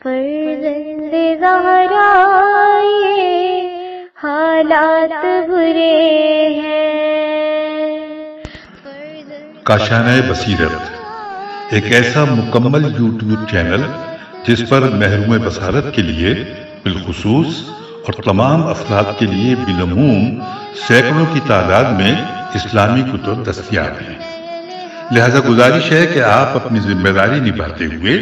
فرزند زہرا یہ حالات برے ہیں۔ کاشانۂ بصیرت ایک ایسا مکمل یوٹیوب چینل جس پر محروم بصارت کے لیے بالخصوص اور تمام افراد کے لیے بالعموم سینکڑوں کی تعداد میں اسلامی کتب دستیاب ہیں۔ لہذا گزارش ہے کہ آپ اپنی ذمہ داری نبھاتے ہوئے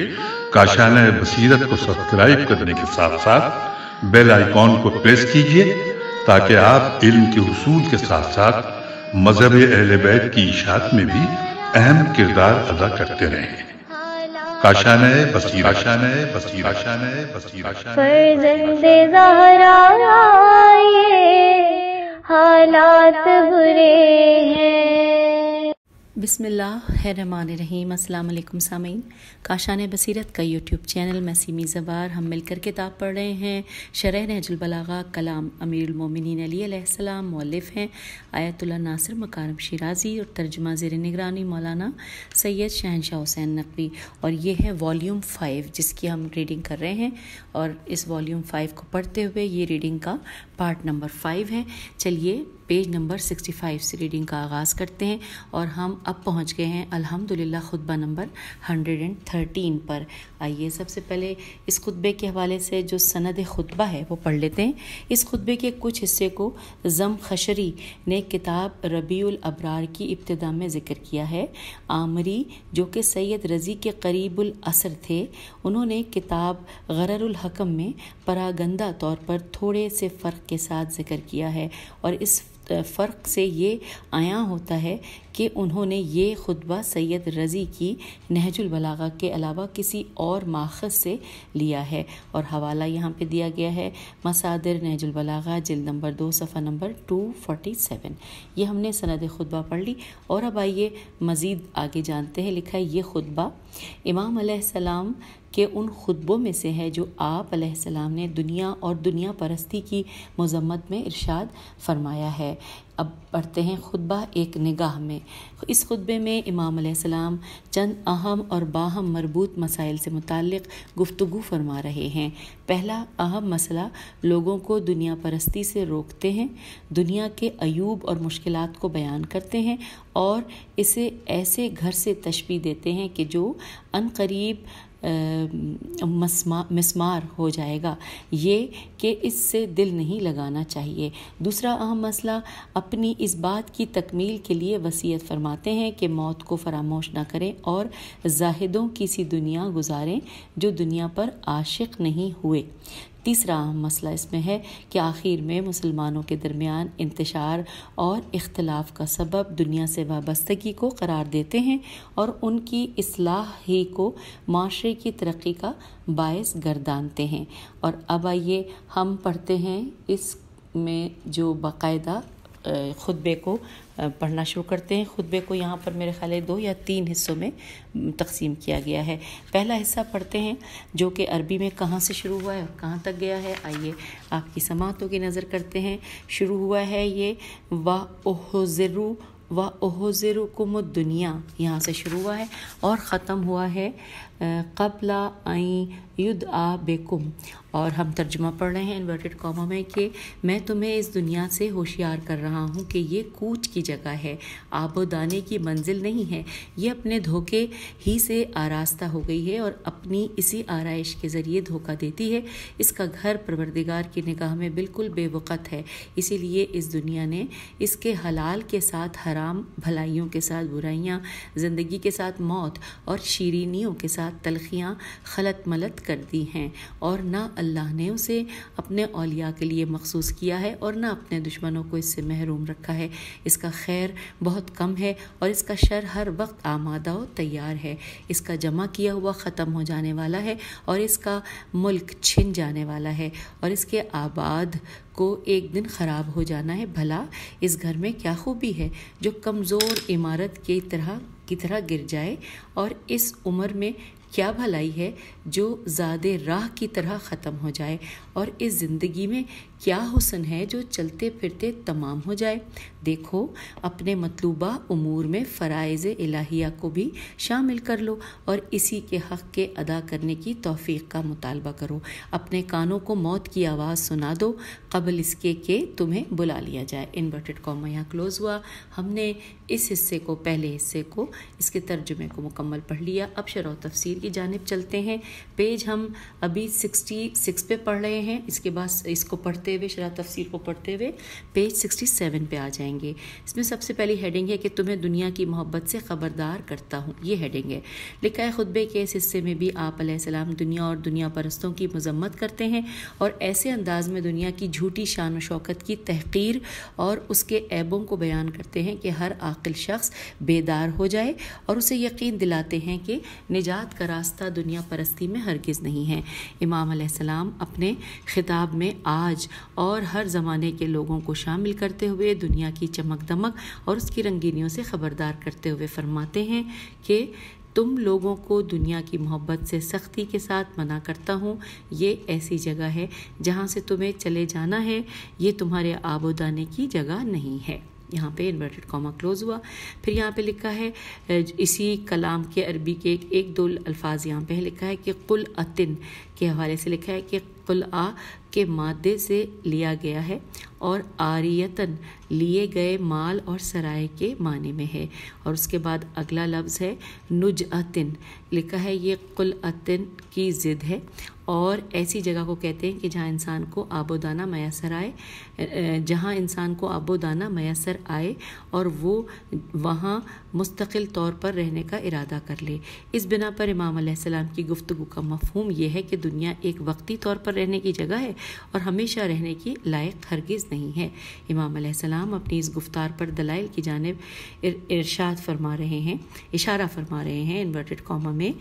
کاشانۂ بصیرت کو سبسکرائب کرنے کے ساتھ ساتھ بیل آئیکن کو پریس کیجیے تاکہ آپ علم کے حصول کے ساتھ ساتھ مذہب اہل بیت کی اشاعت میں بھی اہم کردار ادا کرتے رہیں۔ کاشانۂ بصیرت، کاشانۂ بصیرت، کاشانۂ بصیرت۔ فرزند زہرا یہ حالات برے ہیں۔ بسم اللہ الرحمن الرحیم۔ السلام علیکم سامعین، کاشانۂ بصیرت کا یوٹیوب چینل میں سیمی زبار ہم مل کر کتاب پڑھ رہے ہیں، شرح نہج البلاغہ، کلام امیر المومنین علی علیہ السلام، مؤلف ہیں آیت اللہ ناصر مکارم شیرازی اور ترجمہ زیر نگرانی مولانا سید شہنشاہ حسین نقوی، اور یہ ہے والیوم 5 جس کی ہم ریڈنگ کر رہے ہیں، اور اس والیوم 5 کو پڑھتے ہوئے یہ ریڈنگ کا پارٹ نمبر 5 ہے۔ چلیے پیج نمبر 65 سے ریڈنگ کا آغاز کرتے ہیں، اور ہم اب پہنچ گئے ہیں الحمدللہ خطبہ نمبر 113 پر۔ آئیے سب سے پہلے اس خطبے کے حوالے سے جو سند خطبہ ہے وہ پڑھ لیتے ہیں۔ اس خطبے کے کچھ حصے کو زمخشری نے کتاب ربیع الابرار کی ابتدا میں ذکر کیا ہے۔ آمری جو کہ سید رضی کے قریب الاثر تھے، انہوں نے کتاب غرر الحکم میں پراگندہ طور پر تھوڑے سے فرق کے ساتھ ذکر کیا ہے، اور اس فرق سے یہ عیاں ہوتا ہے کہ انہوں نے یہ خطبہ سید رضی کی نہج البلاغہ کے علاوہ کسی اور ماخذ سے لیا ہے، اور حوالہ یہاں پہ دیا گیا ہے مصادر نہج البلاغہ جلد نمبر 2 صفحہ نمبر 247۔ یہ ہم نے سند خطبہ پڑھ لی، اور اب آئیے مزید آگے جانتے ہیں۔ لکھا ہے یہ خطبہ امام علیہ السلام کہ ان خطبوں میں سے ہے جو آپ علیہ السلام نے دنیا اور دنیا پرستی کی مذمت میں ارشاد فرمایا ہے۔ اب پڑھتے ہیں خطبہ ایک نگاہ میں۔ اس خطبے میں امام علیہ السلام چند اہم اور باہم مربوط مسائل سے متعلق گفتگو فرما رہے ہیں۔ پہلا اہم مسئلہ لوگوں کو دنیا پرستی سے روکتے ہیں، دنیا کے عیوب اور مشکلات کو بیان کرتے ہیں، اور اسے ایسے گھر سے تشبیہ دیتے ہیں کہ جو عنقریب مسمار ہو جائے گا، یہ کہ اس سے دل نہیں لگانا چاہیے۔ دوسرا اہم مسئلہ اپنی اس بات کی تکمیل کے لیے وصیت فرماتے ہیں کہ موت کو فراموش نہ کریں اور زاہدوں کی سی دنیا گزاریں جو دنیا پر عاشق نہیں ہوئے۔ تیسرا اہم مسئلہ اس میں ہے کہ آخر میں مسلمانوں کے درمیان انتشار اور اختلاف کا سبب دنیا سے وابستگی کو قرار دیتے ہیں، اور ان کی اصلاح ہی کو معاشرے کی ترقی کا باعث گردانتے ہیں۔ اور اب آئیے ہم پڑھتے ہیں اس میں جو باقاعدہ خطبے کو پڑھنا شروع کرتے ہیں۔ خطبے کو یہاں پر میرے خیال 2 یا 3 حصوں میں تقسیم کیا گیا ہے۔ پہلا حصہ پڑھتے ہیں جو کہ عربی میں کہاں سے شروع ہوا ہے اور کہاں تک گیا ہے۔ آئیے آپ کی سماعتوں کی نظر کرتے ہیں۔ شروع ہوا ہے یہ وَأُحْذِرُكُمُ الدُّنْيَا، یہاں سے شروع ہوا ہے، اور ختم ہوا ہے قبل ان یدعا بکم، اور ہم ترجمہ پڑھ رہے ہیں انورٹڈ کاما میں کہ میں تمہیں اس دنیا سے ہوشیار کر رہا ہوں کہ یہ کوچ کی جگہ ہے، آب و دانے کی منزل نہیں ہے، یہ اپنے دھوکے ہی سے آراستہ ہو گئی ہے اور اپنی اسی آرائش کے ذریعے دھوکہ دیتی ہے۔ اس کا گھر پروردگار کی نگاہ میں بالکل بے وقت ہے، اسی لیے اس دنیا نے اس کے حلال کے ساتھ حرام، بھلائیوں کے ساتھ برائیاں، زندگی کے ساتھ موت اور شیرینیوں کے ساتھ تلخیاں خلط ملط کر دی ہیں، اور نہ اللہ نے اسے اپنے اولیاء کے لیے مخصوص کیا ہے اور نہ اپنے دشمنوں کو اس سے محروم رکھا ہے۔ اس کا خیر بہت کم ہے اور اس کا شر ہر وقت آمادہ و تیار ہے۔ اس کا جمع کیا ہوا ختم ہو جانے والا ہے اور اس کا ملک چھن جانے والا ہے، اور اس کے آباد کو ایک دن خراب ہو جانا ہے۔ بھلا اس گھر میں کیا خوبی ہے جو کمزور عمارت کی طرح گر جائے، اور اس عمر میں کیا بھلائی ہے جو زادے راہ کی طرح ختم ہو جائے، اور اس زندگی میں کیا حسن ہے جو چلتے پھرتے تمام ہو جائے۔ دیکھو اپنے مطلوبہ امور میں فرائض الہیہ کو بھی شامل کر لو اور اسی کے حق کے ادا کرنے کی توفیق کا مطالبہ کرو۔ اپنے کانوں کو موت کی آواز سنا دو قبل اس کے کہ تمہیں بلا لیا جائے۔ انورٹڈ کاما یہاں کلوز ہوا۔ ہم نے اس حصے کو، پہلے حصے کو، اس کے ترجمے کو مکمل پڑھ لیا۔ اب شرح و تفسیر کی جانب چلتے ہیں۔ پیج ہم ابھی 66 پہ پڑھ رہے ہیں، اس کے بعد اس کو پڑھتے ہوئے، شرح تفسیر کو پڑھتے ہوئے پیج 67 پہ آ جائیں گے۔ اس میں سب سے پہلی ہیڈنگ ہے کہ تمہیں دنیا کی محبت سے خبردار کرتا ہوں، یہ ہیڈنگ ہے۔ لکھا ہے خطبے کے اس حصے میں بھی آپ علیہ السلام دنیا اور دنیا پرستوں کی مذمت کرتے ہیں اور ایسے انداز میں دنیا کی جھوٹی شان و شوکت کی تحقیر اور اس کے عیبوں کو بیان کرتے ہیں کہ ہر عاقل شخص بیدار ہو جائے، اور اسے یقین دلاتے ہیں کہ نجات کا راستہ دنیا پرستی میں ہرگز نہیں ہے۔ امام علیہ السلام اپنے خطاب میں آج اور ہر زمانے کے لوگوں کو شامل کرتے ہوئے دنیا کی چمک دمک اور اس کی رنگینیوں سے خبردار کرتے ہوئے فرماتے ہیں کہ تم لوگوں کو دنیا کی محبت سے سختی کے ساتھ منع کرتا ہوں۔ یہ ایسی جگہ ہے جہاں سے تمہیں چلے جانا ہے، یہ تمہارے آب و دانے کی جگہ نہیں ہے۔ یہاں پہ انورٹڈ کاما کلوز ہوا۔ پھر یہاں پہ لکھا ہے اسی کلام کے عربی کے ایک دو الفاظ یہاں پہ لکھا ہے کہ قل اتن کے حوالے سے لکھا ہے کہ قل آ کے مادے سے لیا گیا ہے اور آریتن لیے گئے مال اور سرائے کے معنی میں ہے، اور اس کے بعد اگلا لفظ ہے نجعتن، لکھا ہے یہ قل اتن کی ضد ہے اور ایسی جگہ کو کہتے ہیں کہ جہاں انسان کو آب و دانہ میسر آئے، جہاں انسان کو آب و دانہ میسر آئے اور وہ وہاں مستقل طور پر رہنے کا ارادہ کر لے۔ اس بنا پر امام علیہ السلام کی گفتگو کا مفہوم یہ ہے کہ دنیا ایک وقتی طور پر رہنے کی جگہ ہے اور ہمیشہ رہنے کی لائق ہرگز نہیں ہے۔ امام علیہ السلام اپنی اس گفتار پر دلائل کی جانب اشارہ فرما رہے ہیں انورٹڈ کاما میں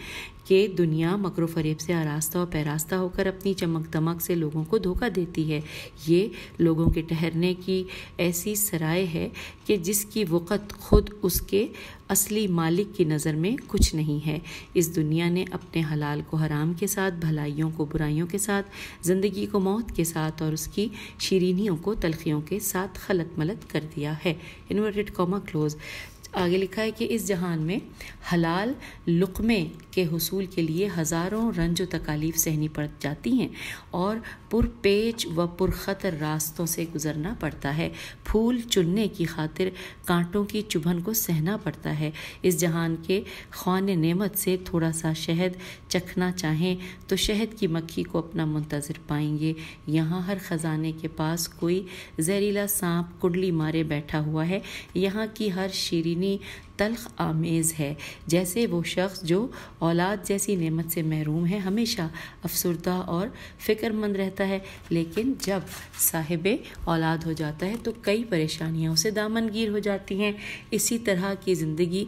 کہ دنیا مکر و فریب سے آراستہ اور پیراستہ ہو کر اپنی چمک دمک سے لوگوں کو دھوکہ دیتی ہے۔ یہ لوگوں کے ٹھہرنے کی ایسی سرائے ہے کہ جس کی وقت خود اس کے اصلی مالک کی نظر میں کچھ نہیں ہے۔ اس دنیا نے اپنے حلال کو حرام کے ساتھ، بھلائیوں کو برائیوں کے ساتھ، زندگی کو موت کے ساتھ اور اس کی شیرینیوں کو تلخیوں کے ساتھ خلط ملط کر دیا ہے۔ Inverted comma close. آگے لکھا ہے کہ اس جہان میں حلال لقمے کے حصول کے لیے ہزاروں رنج و تکالیف سہنی پڑ جاتی ہیں اور پر پیچ و پر خطر راستوں سے گزرنا پڑتا ہے۔ پھول چننے کی خاطر کانٹوں کی چبھن کو سہنا پڑتا ہے۔ اس جہان کے خوان نعمت سے تھوڑا سا شہد چکھنا چاہیں تو شہد کی مکھی کو اپنا منتظر پائیں گے۔ یہاں ہر خزانے کے پاس کوئی زہریلا سانپ کڈلی مارے بیٹھا ہوا ہے۔ یہاں کی ہر شیرینی تلخ آمیز ہے۔ جیسے وہ شخص جو اولاد جیسی نعمت سے محروم ہے ہمیشہ افسردہ اور فکر مند رہتا ہے، لیکن جب صاحب اولاد ہو جاتا ہے تو کئی پریشانیاں اسے دامن گیر ہو جاتی ہیں۔ اسی طرح کی زندگی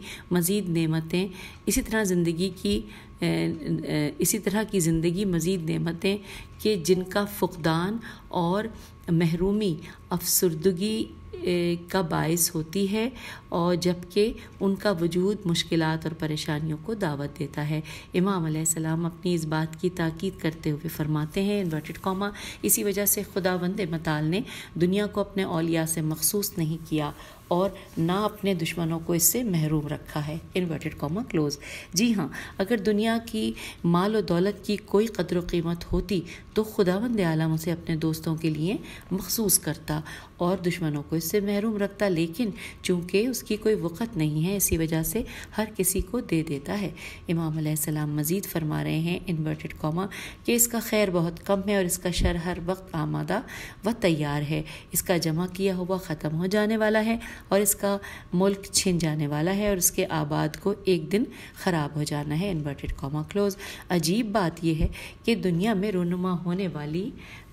مزید نعمتیں کہ جن کا فقدان اور محرومی افسردگی کا باعث ہوتی ہے، اور جبکہ ان کا وجود مشکلات اور پریشانیوں کو دعوت دیتا ہے۔ امام علیہ السلام اپنی اس بات کی تاکید کرتے ہوئے فرماتے ہیں انورٹڈ کاما اسی وجہ سے خداوند متعال نے دنیا کو اپنے اولیاء سے مخصوص نہیں کیا اور نہ اپنے دشمنوں کو اس سے محروم رکھا ہے۔ Inverted comma close. جی ہاں، اگر دنیا کی مال و دولت کی کوئی قدر و قیمت ہوتی تو خداوند عالم اسے اپنے دوستوں کے لیے مخصوص کرتا اور دشمنوں کو اس سے محروم رکھتا، لیکن چونکہ اس کی کوئی وقت نہیں ہے اسی وجہ سے ہر کسی کو دے دیتا ہے۔ امام علیہ السلام مزید فرما رہے ہیں انورٹڈ کاما کہ اس کا خیر بہت کم ہے اور اس کا شر ہر وقت آمادہ و تیار ہے۔ اس کا جمع کیا ہوا ختم ہو جانے والا ہے اور اس کا ملک چھن جانے والا ہے اور اس کے آباد کو ایک دن خراب ہو جانا ہے۔ Inverted comma close. عجیب بات یہ ہے کہ دنیا میں رونما ہونے والی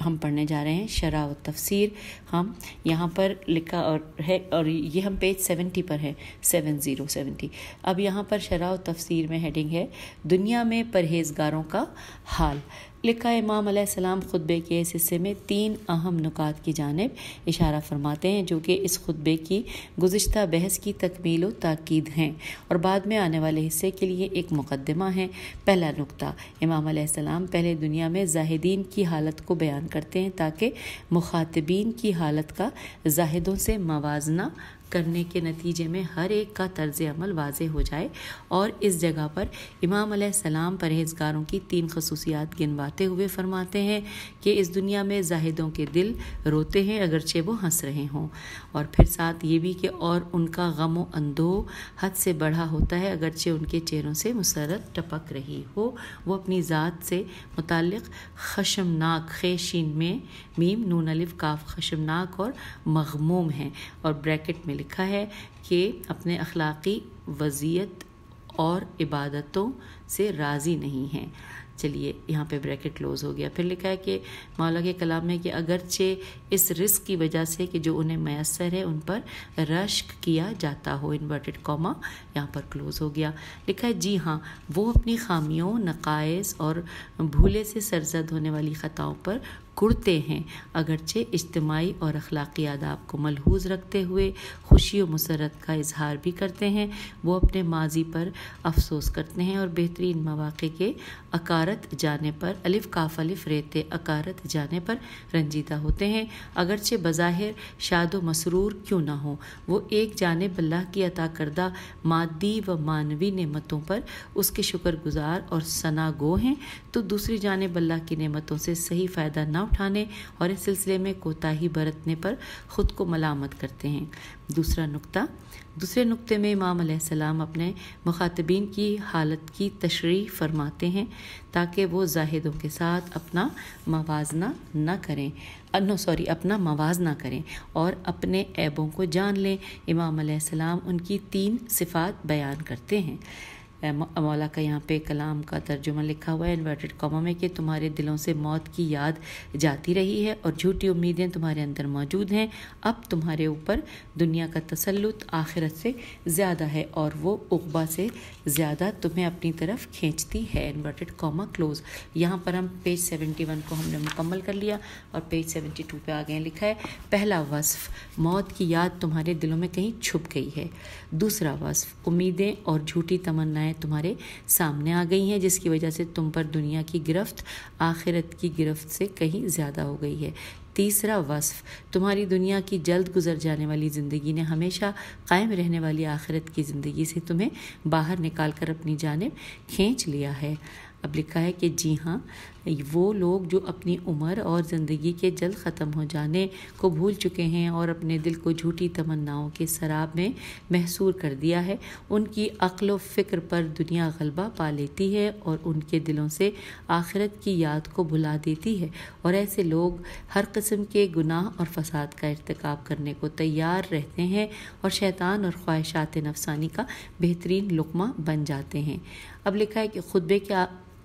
ہم پڑھنے جا رہے ہیں شرح و تفسیر. ہم یہاں پر لکھا اور یہ ہم پیج 70 پر ہے, 70. اب یہاں پر شرح و تفسیر میں ہیڈنگ ہے دنیا میں پرہیزگاروں کا حال. لکھا امام علیہ السلام خطبے کے اس حصے میں 3 اہم نکات کی جانب اشارہ فرماتے ہیں جو کہ اس خطبے کی گزشتہ بحث کی تکمیل و تاکید ہیں اور بعد میں آنے والے حصے کے لیے ایک مقدمہ ہے. پہلا نکتہ, امام علیہ السلام پہلے دنیا میں زاہدین کی حالت کو بیان کرتے ہیں تاکہ مخاطبین کی حالت کا زاہدوں سے موازنہ کرنے کے نتیجے میں ہر ایک کا طرز عمل واضح ہو جائے. اور اس جگہ پر امام علیہ السلام پرہیزگاروں کی 3 خصوصیات گنواتے ہوئے فرماتے ہیں کہ اس دنیا میں زاہدوں کے دل روتے ہیں اگرچہ وہ ہنس رہے ہوں, اور پھر ساتھ یہ بھی کہ اور ان کا غم و اندوہ حد سے بڑھا ہوتا ہے اگرچہ ان کے چہروں سے مسرت ٹپک رہی ہو. وہ اپنی ذات سے متعلق خشمناک, خیشین میں میم نون الف کاف خشمناک اور مغموم ہیں, اور بریکٹ میں لکھا ہے کہ اپنے اخلاقی وضعیت اور عبادتوں سے راضی نہیں ہیں. چلیے یہاں پہ بریکٹ کلوز ہو گیا. پھر لکھا ہے کہ مولا کے کلام میں کہ اگرچہ اس رزق کی وجہ سے کہ جو انہیں میسر ہے ان پر رشک کیا جاتا ہو, انورٹڈ کاما یہاں پر کلوز ہو گیا. لکھا ہے جی ہاں وہ اپنی خامیوں, نقائص اور بھولے سے سرزد ہونے والی خطاؤں پر کرتے ہیں اگرچہ اجتماعی اور اخلاقی آداب کو ملحوظ رکھتے ہوئے خوشی و مسرت کا اظہار بھی کرتے ہیں. وہ اپنے ماضی پر افسوس کرتے ہیں اور بہترین مواقع کے اکارت جانے پر الف کاف الف ریتے اکارت جانے پر رنجیدہ ہوتے ہیں اگرچہ بظاہر شاد و مسرور کیوں نہ ہو. وہ ایک جانب اللہ کی عطا کردہ مادی و معنوی نعمتوں پر اس کے شکر گزار اور ثنا گو ہیں, تو دوسری جانب اللہ کی نعمتوں سے صحیح فائدہ نہ اٹھانے اور اس سلسلے میں کوتاہی برتنے پر خود کو ملامت کرتے ہیں. دوسرے نقطے میں امام علیہ السلام اپنے مخاطبین کی حالت کی تشریح فرماتے ہیں تاکہ وہ زاہدوں کے ساتھ اپنا موازنہ کریں اور اپنے عیبوں کو جان لیں. امام علیہ السلام ان کی 3 صفات بیان کرتے ہیں. مولا کا یہاں پہ کلام کا ترجمہ لکھا ہوا ہے انورٹڈ کاما میں کہ تمہارے دلوں سے موت کی یاد جاتی رہی ہے اور جھوٹی امیدیں تمہارے اندر موجود ہیں. اب تمہارے اوپر دنیا کا تسلط آخرت سے زیادہ ہے اور وہ عقبہ سے زیادہ تمہیں اپنی طرف کھینچتی ہے, انورٹڈ کاما کلوز. یہاں پر ہم پیج 71 کو ہم نے مکمل کر لیا اور پیج 72 پہ آگے لکھا ہے پہلا وصف, موت کی یاد تمہارے دلوں میں کہیں چھپ گئی ہے. دوسرا وصف, امیدیں اور جھوٹی تمنائیں تمہارے سامنے آ گئی ہیں جس کی وجہ سے تم پر دنیا کی گرفت آخرت کی گرفت سے کہیں زیادہ ہو گئی ہے. تیسرا وصف, تمہاری دنیا کی جلد گزر جانے والی زندگی نے ہمیشہ قائم رہنے والی آخرت کی زندگی سے تمہیں باہر نکال کر اپنی جانب کھینچ لیا ہے. اب لکھا ہے کہ جی ہاں وہ لوگ جو اپنی عمر اور زندگی کے جلد ختم ہو جانے کو بھول چکے ہیں اور اپنے دل کو جھوٹی تمناؤں کے سراب میں محصور کر دیا ہے, ان کی عقل و فکر پر دنیا غلبہ پا لیتی ہے اور ان کے دلوں سے آخرت کی یاد کو بھلا دیتی ہے, اور ایسے لوگ ہر قسم کے گناہ اور فساد کا ارتکاب کرنے کو تیار رہتے ہیں اور شیطان اور خواہشات نفسانی کا بہترین لقمہ بن جاتے ہیں. اب لکھا ہے کہ خطبے کے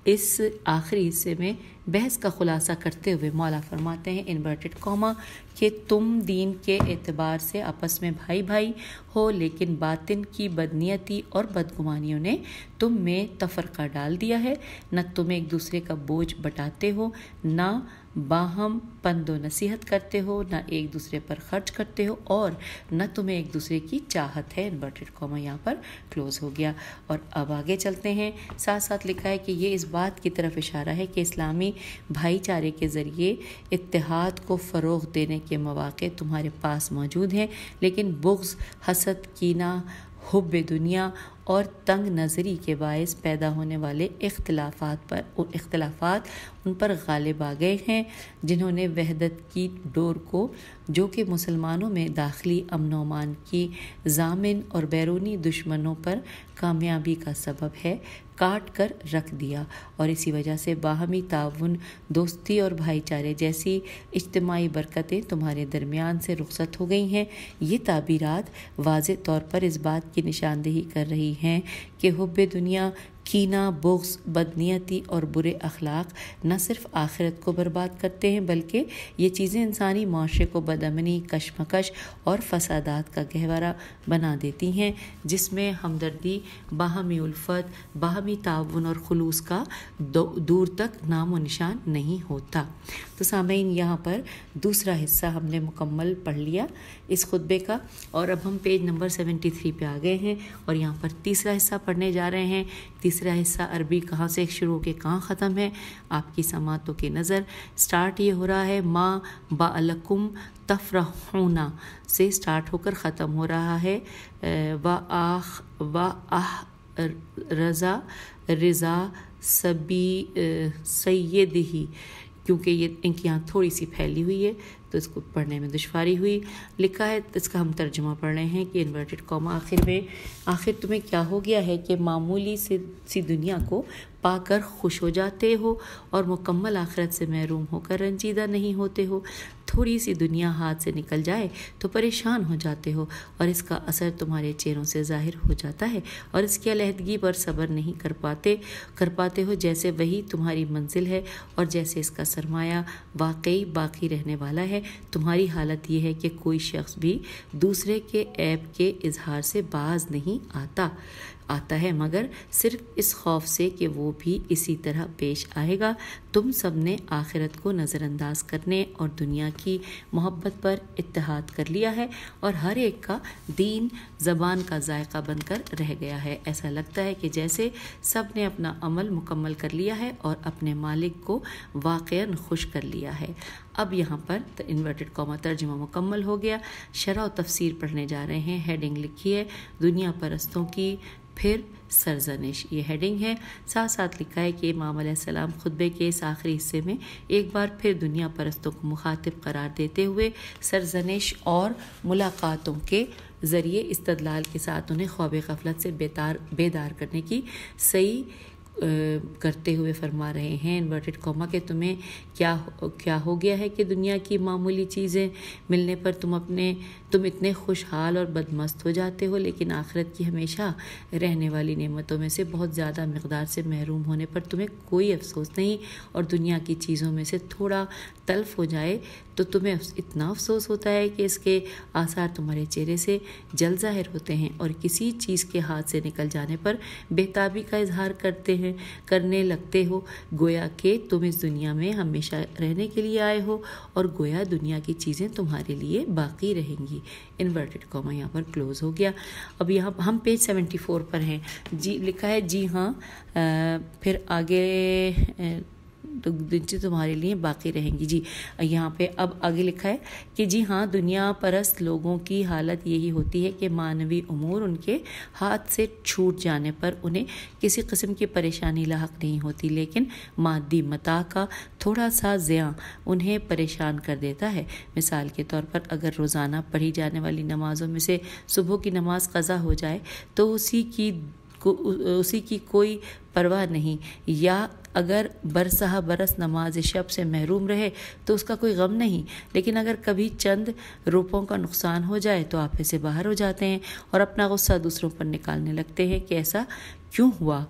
اس آخری حصے میں بحث کا خلاصہ کرتے ہوئے مولا فرماتے ہیں انورٹڈ کاما کہ تم دین کے اعتبار سے آپس میں بھائی ہو, لیکن باطن کی بدنیتی اور بدگمانیوں نے تم میں تفرقہ ڈال دیا ہے. نہ تم ایک دوسرے کا بوجھ بٹاتے ہو, نہ باہم پند و نصیحت کرتے ہو, نہ ایک دوسرے پر خرچ کرتے ہو, اور نہ تمہیں ایک دوسرے کی چاہت ہے. انورٹڈ کاما یہاں پر کلوز ہو گیا. اور اب آگے چلتے ہیں. ساتھ ساتھ لکھا ہے کہ یہ اس بات کی طرف اشارہ ہے کہ اسلامی بھائی چارے کے ذریعے اتحاد کو فروغ دینے کے مواقع تمہارے پاس موجود ہیں, لیکن بغض, حسد, کینہ, حب دنیا اور تنگ نظری کے باعث پیدا ہونے والے اختلافات ان پر غالب آ گئے ہیں, جنہوں نے وحدت کی ڈور کو جو کہ مسلمانوں میں داخلی امن و امان کی ضامن اور بیرونی دشمنوں پر کامیابی کا سبب ہے کاٹ کر رکھ دیا, اور اسی وجہ سے باہمی تعاون, دوستی اور بھائی چارے جیسی اجتماعی برکتیں تمہارے درمیان سے رخصت ہو گئی ہیں. یہ تعبیرات واضح طور پر اس بات کی نشاندہی کر رہی ہیں کہ حب دنیا کینہ، بغض، بدنیتی اور برے اخلاق نہ صرف آخرت کو برباد کرتے ہیں بلکہ یہ چیزیں انسانی معاشرے کو بدامنی، کشمکش اور فسادات کا گہوارہ بنا دیتی ہیں، جس میں ہمدردی، باہمی الفت، باہمی تعاون اور خلوص کا دور تک نام و نشان نہیں ہوتا۔ تو سامعین، یہاں پر دوسرا حصہ ہم نے مکمل پڑھ لیا اس خطبے کا، اور اب ہم پیج نمبر 73 پہ آ گئے ہیں اور یہاں پر تیسرا حصہ پڑھنے جا رہے ہیں۔ تیسرا حصہ عربی کہاں سے شروع کے کہاں ختم ہے، آپ کی سماعتوں کی نظر۔ سٹارٹ یہ ہو رہا ہے ما بعلکم تفرحون سے سٹارٹ ہو کر ختم ہو رہا ہے رضا سیدہی، کیونکہ یہ ان کی یہاں تھوڑی سی پھیلی ہوئی ہے تو اس کو پڑھنے میں دشواری ہوئی۔ لکھا ہے، اس کا ہم ترجمہ پڑھ رہے ہیں کہ انورٹڈ کاما آخر میں، آخر تمہیں کیا ہو گیا ہے کہ معمولی سی دنیا کو پا کر خوش ہو جاتے ہو اور مکمل آخرت سے محروم ہو کر رنجیدہ نہیں ہوتے ہو؟ تھوڑی سی دنیا ہاتھ سے نکل جائے تو پریشان ہو جاتے ہو اور اس کا اثر تمہارے چہروں سے ظاہر ہو جاتا ہے اور اس کی علیحدگی پر صبر نہیں کر پاتے ہو، جیسے وہی تمہاری منزل ہے اور جیسے اس کا سرمایہ واقعی باقی رہنے والا ہے۔ تمہاری حالت یہ ہے کہ کوئی شخص بھی دوسرے کے عیب کے اظہار سے باز نہیں آتا ہے، مگر صرف اس خوف سے کہ وہ بھی اسی طرح پیش آئے گا۔ تم سب نے آخرت کو نظر انداز کرنے اور دنیا کی محبت پر اتحاد کر لیا ہے اور ہر ایک کا دین زبان کا ذائقہ بن کر رہ گیا ہے۔ ایسا لگتا ہے کہ جیسے سب نے اپنا عمل مکمل کر لیا ہے اور اپنے مالک کو واقعاً خوش کر لیا ہے۔ اب یہاں پر انورٹڈ کاما ترجمہ مکمل ہو گیا۔ شرح و تفسیر پڑھنے جا رہے ہیں۔ ہیڈنگ لکھی ہے دنیا پرستوں کی پھر سرزنش، یہ ہیڈنگ ہے۔ ساتھ ساتھ لکھا ہے کہ امام علیہ السلام خطبے کے اس آخری حصے میں ایک بار پھر دنیا پرستوں کو مخاطب قرار دیتے ہوئے سرزنش اور ملاقاتوں کے ذریعے استدلال کے ساتھ انہیں خواب غفلت سے بیدار کرنے کی صحیح کرتے ہوئے فرما رہے ہیں انورٹڈ کاما کہ تمہیں کیا ہو گیا ہے کہ دنیا کی معمولی چیزیں ملنے پر تم اتنے خوشحال اور بدمست ہو جاتے ہو، لیکن آخرت کی ہمیشہ رہنے والی نعمتوں میں سے بہت زیادہ مقدار سے محروم ہونے پر تمہیں کوئی افسوس نہیں، اور دنیا کی چیزوں میں سے تھوڑا تلف ہو جائے تو تمہیں اتنا افسوس ہوتا ہے کہ اس کے آثار تمہارے چہرے سے جل ظاہر ہوتے ہیں، اور کسی چیز کے ہاتھ سے نکل جانے پر بےتابی کا اظہار کرنے لگتے ہو، گویا کہ تم اس دنیا میں ہمیشہ رہنے کے لیے آئے ہو اور گویا دنیا کی چیزیں تمہارے لیے باقی رہیں گی۔ انورٹڈ کاما یہاں پر کلوز ہو گیا۔ اب یہاں ہم پیج 74 پر ہیں۔ جی لکھا ہے جی ہاں، پھر آگے تمہارے لیے باقی رہیں گی۔ جی یہاں پہ اب آگے لکھا ہے کہ جی ہاں، دنیا پرست لوگوں کی حالت یہی ہوتی ہے کہ معنوی امور ان کے ہاتھ سے چھوٹ جانے پر انہیں کسی قسم کی پریشانی لاحق نہیں ہوتی، لیکن مادی متاع کا تھوڑا سا زیاں انہیں پریشان کر دیتا ہے۔ مثال کے طور پر اگر روزانہ پڑھی جانے والی نمازوں میں سے صبح کی نماز قضا ہو جائے تو اسی کی کوئی پرواہ نہیں، یا اگر برسہ برس نماز شب سے محروم رہے تو اس کا کوئی غم نہیں، لیکن اگر کبھی چند روپوں کا نقصان ہو جائے تو آپے سے باہر ہو جاتے ہیں اور اپنا غصہ دوسروں پر نکالنے لگتے ہیں کہ ایسا کیوں ہوا۔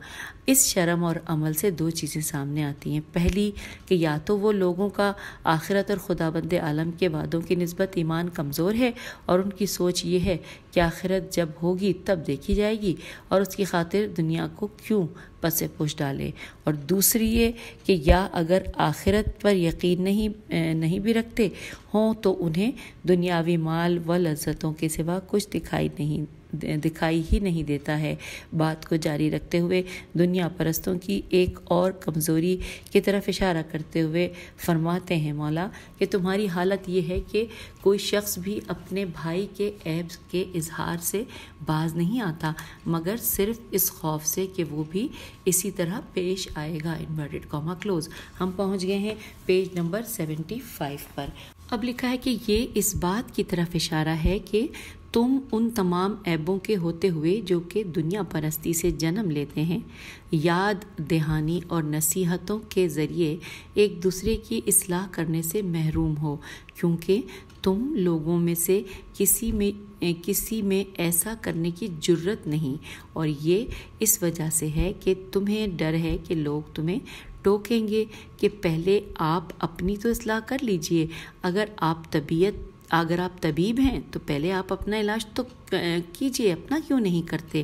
اس شرم اور عمل سے دو چیزیں سامنے آتی ہیں۔ پہلی کہ یا تو وہ لوگوں کا آخرت اور خداوند عالم کے وعدوں کی نسبت ایمان کمزور ہے اور ان کی سوچ یہ ہے کہ آخرت جب ہوگی تب دیکھی جائے گی اور اس کی خاطر دنیا کو کیوں پس پوش ڈالے، اور دوسری یہ کہ یا اگر آخرت پر یقین نہیں بھی رکھتے ہوں تو انہیں دنیاوی مال و لذتوں کے سوا کچھ دکھائی ہی نہیں دیتا ہے۔ بات کو جاری رکھتے ہوئے دنیا پرستوں کی ایک اور کمزوری کی طرف اشارہ کرتے ہوئے فرماتے ہیں مولا کہ تمہاری حالت یہ ہے کہ کوئی شخص بھی اپنے بھائی کے عیب کے اظہار سے باز نہیں آتا، مگر صرف اس خوف سے کہ وہ بھی اسی طرح پیش آئے گا۔ Inverted comma close. ہم پہنچ گئے ہیں پیج نمبر 75 پر۔ اب لکھا ہے کہ یہ اس بات کی طرف اشارہ ہے کہ تم ان تمام عیبوں کے ہوتے ہوئے جو کہ دنیا پرستی سے جنم لیتے ہیں، یاد دہانی اور نصیحتوں کے ذریعے ایک دوسرے کی اصلاح کرنے سے محروم ہو، کیونکہ تم لوگوں میں سے کسی میں ایسا کرنے کی جرت نہیں، اور یہ اس وجہ سے ہے کہ تمہیں ڈر ہے کہ لوگ تمہیں ٹوکیں گے کہ پہلے آپ اپنی تو اصلاح کر لیجئے، اگر آپ طبیب ہیں تو پہلے آپ اپنا علاج تو کیجئے، اپنا کیوں نہیں کرتے؟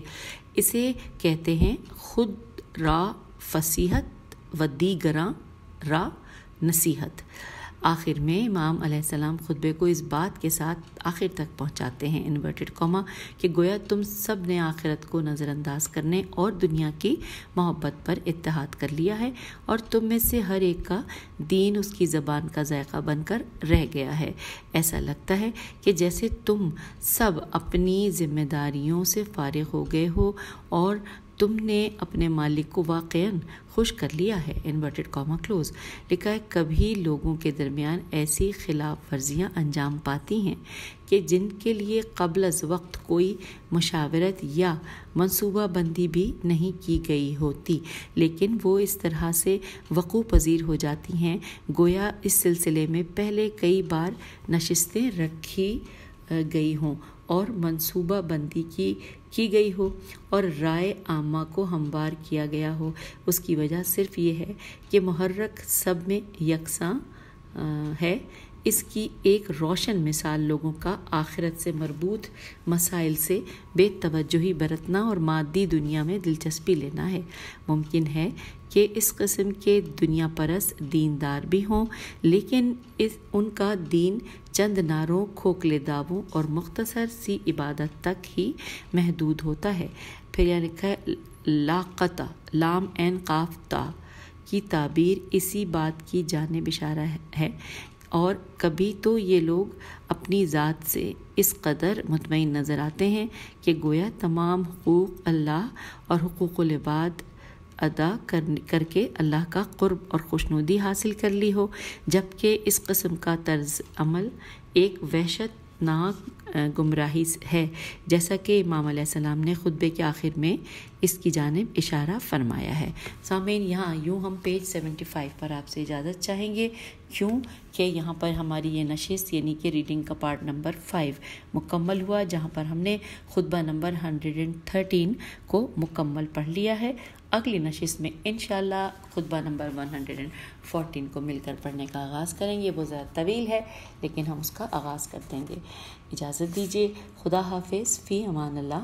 اسے کہتے ہیں خود را فصیحت و دیگراں را نصیحت۔ آخر میں امام علیہ السلام خطبے کو اس بات کے ساتھ آخر تک پہنچاتے ہیں انورٹڈ کاما کہ گویا تم سب نے آخرت کو نظر انداز کرنے اور دنیا کی محبت پر اتحاد کر لیا ہے، اور تم میں سے ہر ایک کا دین اس کی زبان کا ذائقہ بن کر رہ گیا ہے۔ ایسا لگتا ہے کہ جیسے تم سب اپنی ذمہ داریوں سے فارغ ہو گئے ہو اور تم نے اپنے مالک کو واقعاً خوش کر لیا ہے، انورٹڈ کاما کلوز۔ لکھا ہے کبھی لوگوں کے درمیان ایسی خلاف ورزیاں انجام پاتی ہیں کہ جن کے لیے قبل از وقت کوئی مشاورت یا منصوبہ بندی بھی نہیں کی گئی ہوتی، لیکن وہ اس طرح سے وقوع پذیر ہو جاتی ہیں گویا اس سلسلے میں پہلے کئی بار نشستیں رکھی گئی ہوں اور منصوبہ بندی کی گئی ہو اور رائے عامہ کو ہموار کیا گیا ہو۔ اس کی وجہ صرف یہ ہے کہ محرک سب میں یکساں ہے۔ اس کی ایک روشن مثال لوگوں کا آخرت سے مربوط مسائل سے بے توجہی برتنا اور مادی دنیا میں دلچسپی لینا ہے۔ ممکن ہے کہ اس قسم کے دنیا پرست دیندار بھی ہوں، لیکن ان کا دین چند نعروں، کھوکھلے دعووں اور مختصر سی عبادت تک ہی محدود ہوتا ہے۔ پھر یہ لکھا ہے لاقطع لام عین قاف تا کی تعبیر اسی بات کی جانب اشارہ ہے، اور کبھی تو یہ لوگ اپنی ذات سے اس قدر مطمئن نظر آتے ہیں کہ گویا تمام حقوق اللہ اور حقوق العباد ادا کر کے اللہ کا قرب اور خوشنودی حاصل کر لی ہو، جبکہ اس قسم کا طرز عمل ایک وحشت ناک گمراہی ہے، جیسا کہ امام علیہ السلام نے خطبے کے آخر میں اس کی جانب اشارہ فرمایا ہے۔ سامعین، یہاں یوں ہم پیج 75 پر آپ سے اجازت چاہیں گے، کیوں کہ یہاں پر ہماری یہ نشست یعنی کہ ریڈنگ کا پارٹ نمبر 5 مکمل ہوا، جہاں پر ہم نے خطبہ نمبر 113 کو مکمل پڑھ لیا ہے۔ اگلی نشست میں انشاءاللہ خطبہ نمبر 114 کو مل کر پڑھنے کا آغاز کریں گے۔ وہ ذرا طویل ہے لیکن ہم اس کا آغاز کر دیں گے۔ اجازت دیجیے، خدا حافظ، فی امان اللہ۔